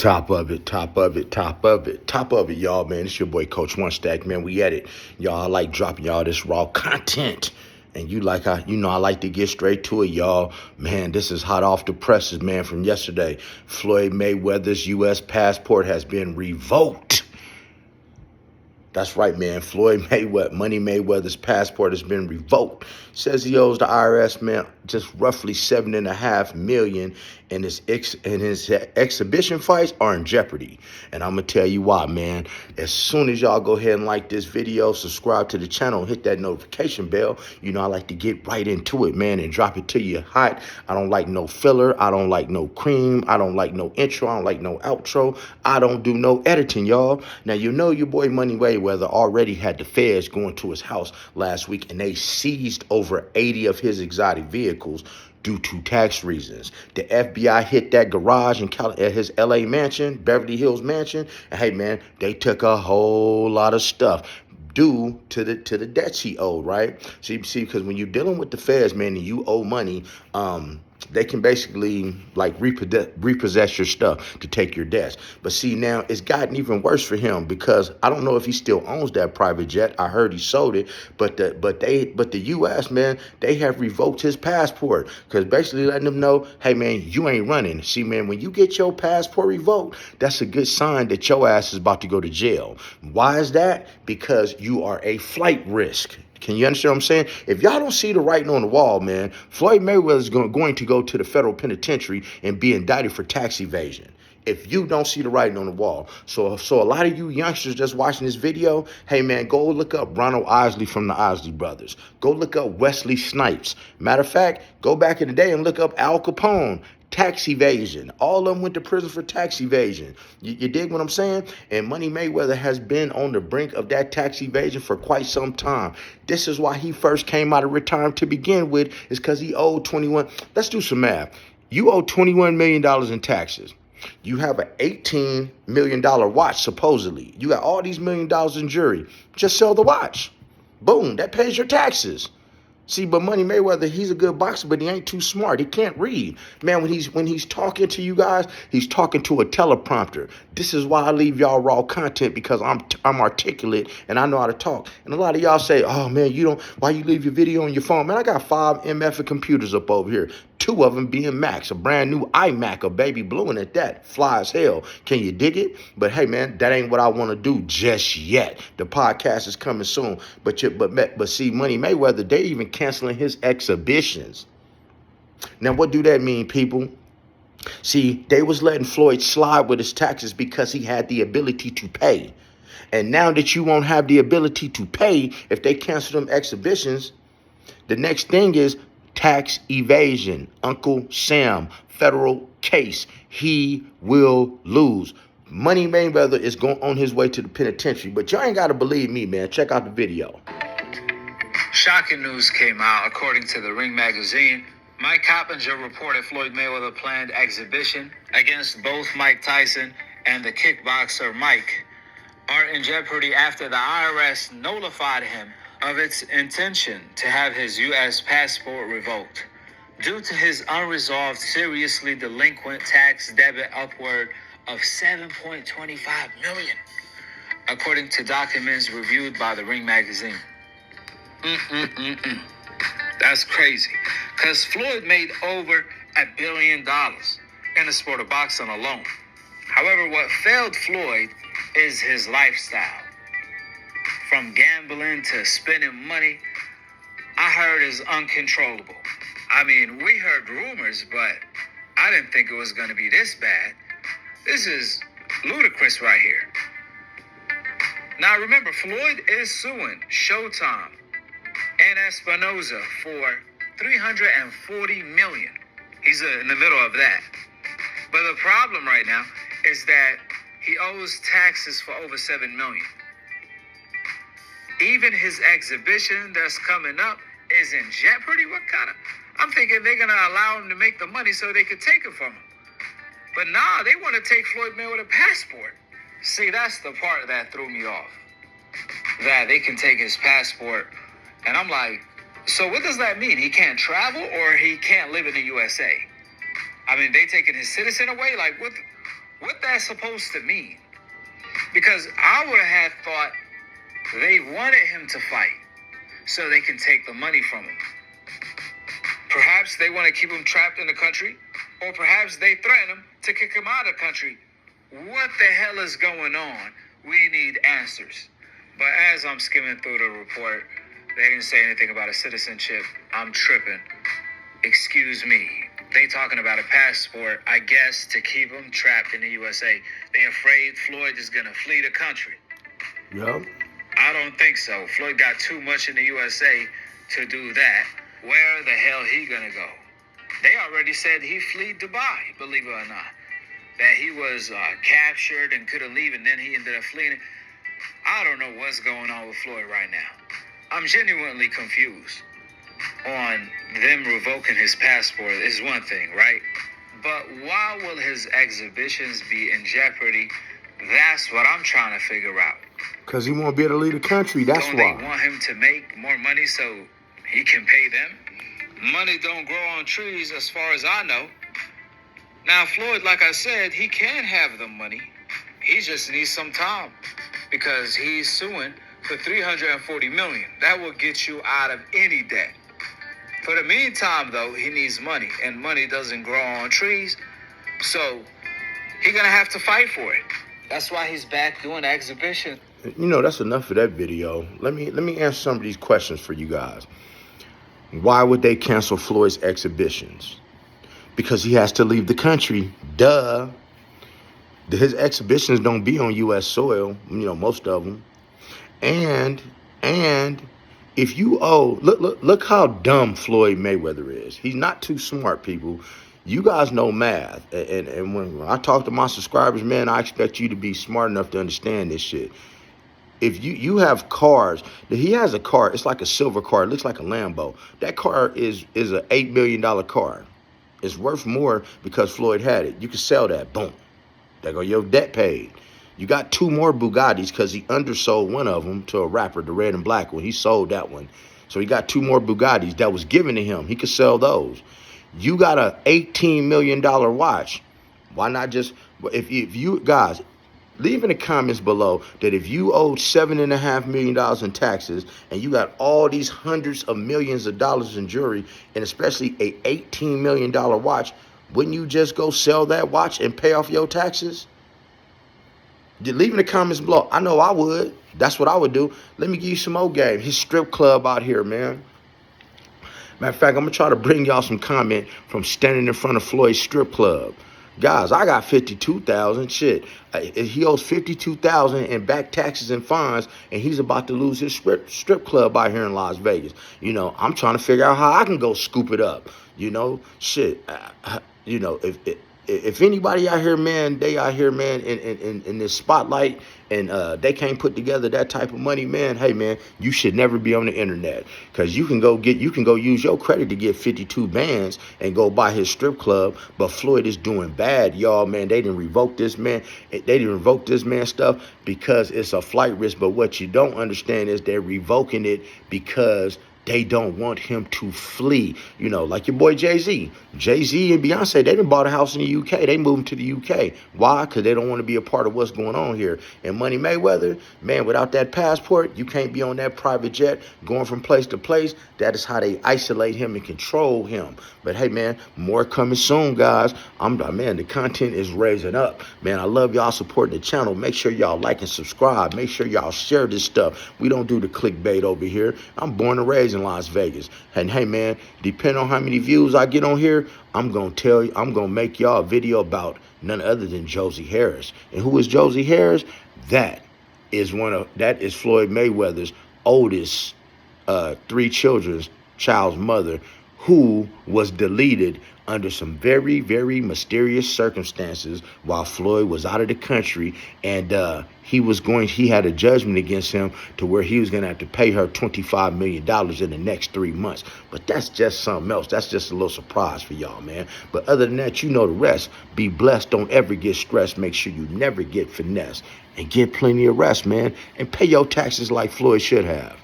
Top of it, top of it, top of it, top of it, y'all, man. It's your boy, Coach One Stack, man. We at it. Y'all, I like dropping y'all this raw content. And I like to get straight to it, y'all. Man, this is hot off the presses, man, from yesterday. Floyd Mayweather's U.S. passport has been revoked. That's right, man. Floyd Mayweather, Money Mayweather's passport has been revoked. Says he owes the IRS, man, just roughly $7.5 million, and his exhibition fights are in jeopardy. And I'm gonna tell you why, man. As soon as y'all go ahead and like this video, subscribe to the channel, and hit that notification bell. You know I like to get right into it, man, and drop it to you hot. I don't like no filler. I don't like no cream. I don't like no intro. I don't like no outro. I don't do no editing, y'all. Now you know your boy Money Mayweather already had the feds going to his house last week, and they seized over 80 of his exotic vehicles due to tax reasons. The FBI hit that garage at his LA mansion, Beverly Hills mansion, and hey man, they took a whole lot of stuff due to the debts he owed, right? See, because when you're dealing with the feds, man, and you owe money, they can basically like repossess your stuff to take your debts. But see, now it's gotten even worse for him, because I don't know if he still owns that private jet. I heard he sold it, but the U.S., man, they have revoked his passport, because basically letting them know, hey man, you ain't running. See, man, when you get your passport revoked, that's a good sign that your ass is about to go to jail. Why is that? Because you are a flight risk. Can you understand what I'm saying? If y'all don't see the writing on the wall, man, Floyd Mayweather is going to go to the federal penitentiary and be indicted for tax evasion. If you don't see the writing on the wall. So a lot of you youngsters just watching this video, hey man, go look up Ronald Isley from the Isley Brothers. Go look up Wesley Snipes. Matter of fact, go back in the day and look up Al Capone. Tax evasion. All of them went to prison for tax evasion. You dig what I'm saying? And Money Mayweather has been on the brink of that tax evasion for quite some time. This is why he first came out of retirement to begin with, is because he owed 21. Let's do some math. You owe $21 million in taxes. You have an $18 million watch, supposedly. You got all these $1 million in jury. Just sell the watch. Boom, that pays your taxes. See, but Money Mayweather, he's a good boxer, but he ain't too smart. He can't read. Man, when he's talking to you guys, he's talking to a teleprompter. This is why I leave y'all raw content, because I'm articulate and I know how to talk. And a lot of y'all say, oh man, why you leave your video on your phone? Man, I got 5 MF computers up over here. 2 of them being Macs, a brand new iMac, a baby blue, and at that, fly as hell. Can you dig it? But hey, man, that ain't what I want to do just yet. The podcast is coming soon. But see, Money Mayweather, they even canceling his exhibitions. Now, what do that mean, people? See, they was letting Floyd slide with his taxes because he had the ability to pay. And now that you won't have the ability to pay, if they cancel them exhibitions, the next thing is tax evasion. Uncle Sam, federal case. He will lose. Money Mayweather is going on his way to the penitentiary. But y'all ain't got to believe me, man. Check out the video. Shocking news came out. According to the Ring magazine, Mike Coppinger reported Floyd Mayweather planned exhibition against both Mike Tyson and the kickboxer Mike are in jeopardy after the IRS notified him of its intention to have his U.S. passport revoked due to his unresolved, seriously delinquent tax debit upward of $7.25 million, according to documents reviewed by the Ring magazine. That's crazy, because Floyd made over $1 billion in the sport of boxing alone. However, what failed Floyd is his lifestyle. From gambling to spending money, I heard is uncontrollable. I mean, we heard rumors, but I didn't think it was going to be this bad. This is ludicrous right here. Now, remember, Floyd is suing Showtime and Espinoza for $340 million. He's in the middle of that. But the problem right now is that he owes taxes for over $7 million. Even his exhibition that's coming up is in jeopardy. What kind of? I'm thinking they're going to allow him to make the money so they could take it from him. But nah, they want to take Floyd Mayweather's passport. See, that's the part that threw me off. That they can take his passport. And I'm like, so what does that mean? He can't travel or he can't live in the USA? I mean, they taking his citizen away? Like, what that's supposed to mean. Because I would have thought they wanted him to fight so they can take the money from him. Perhaps they want to keep him trapped in the country, or perhaps they threaten him to kick him out of the country. What the hell is going on? We need answers. But as I'm skimming through the report, they didn't say anything about a citizenship. I'm tripping. Excuse me. They talking about a passport, I guess, to keep him trapped in the USA. They afraid Floyd is going to flee the country. Yep. I don't think so. Floyd got too much in the USA to do that. Where the hell he gonna go? They already said he fled Dubai, believe it or not. That he was captured and couldn't leave, and then he ended up fleeing. I don't know what's going on with Floyd right now. I'm genuinely confused. On them revoking his passport is one thing, right? But why will his exhibitions be in jeopardy? That's what I'm trying to figure out. Because he won't be able to leave the country, that's Don't why. they want him to make more money so he can pay them? Money don't grow on trees as far as I know. Now, Floyd, like I said, he can have the money. He just needs some time because he's suing for $340 million. That will get you out of any debt. For the meantime, though, he needs money, and money doesn't grow on trees. So he's going to have to fight for it. That's why he's back doing the exhibition. You know, that's enough of that video. Let me answer some of these questions for you guys. Why would they cancel Floyd's exhibitions? Because he has to leave the country. Duh. His exhibitions don't be on U.S. soil, you know, most of them. And if you owe, look how dumb Floyd Mayweather is. He's not too smart, people. You guys know math. And when I talk to my subscribers, man, I expect you to be smart enough to understand this shit. If you have cars, he has a car, it's like a silver car, it looks like a Lambo. That car is an $8 million car. It's worth more because Floyd had it. You can sell that, boom. There go your debt paid. You got 2 more Bugattis because he undersold one of them to a rapper, the red and black one. He sold that one. So he got 2 more Bugattis that was given to him. He could sell those. You got a $18 million watch. Why not just, if you guys, leave in the comments below that if you owed $7.5 million in taxes and you got all these hundreds of millions of dollars in jewelry and especially a $18 million watch, wouldn't you just go sell that watch and pay off your taxes? Leave in the comments below. I know I would. That's what I would do. Let me give you some more game. His strip club out here, man. Matter of fact, I'm going to try to bring y'all some comment from standing in front of Floyd's strip club. Guys, I got $52,000. Shit, he owes $52,000 in back taxes and fines, and he's about to lose his strip club out here in Las Vegas. You know, I'm trying to figure out how I can go scoop it up. You know, shit. You know, if anybody out here, man, they out here, man, in this spotlight, and they can't put together that type of money, man. Hey, man, you should never be on the internet because you can go use your credit to get 52 bands and go buy his strip club. But Floyd is doing bad, y'all, man. They didn't revoke this man. They didn't revoke this man stuff because it's a flight risk. But what you don't understand is they're revoking it because they don't want him to flee. You know, like your boy Jay-Z. Jay-Z and Beyonce, they done bought a house in the UK. They moving to the UK. Why? Because they don't want to be a part of what's going on here. And Money Mayweather, man, without that passport, you can't be on that private jet going from place to place. That is how they isolate him and control him. But hey, man, more coming soon, guys. Man, the content is raising up. Man, I love y'all supporting the channel. Make sure y'all like and subscribe. Make sure y'all share this stuff. We don't do the clickbait over here. I'm born and raised in Las Vegas. And hey, man, depending on how many views I get on here, I'm gonna make y'all a video about none other than Josie Harris. And who is Josie Harris? That is Floyd Mayweather's oldest 3 child's mother, who was deleted under some very, very mysterious circumstances while Floyd was out of the country, and he had a judgment against him to where he was going to have to pay her $25 million in the next 3 months. But that's just something else. That's just a little surprise for y'all, man. But other than that, you know the rest. Be blessed. Don't ever get stressed. Make sure you never get finessed. And get plenty of rest, man. And pay your taxes like Floyd should have.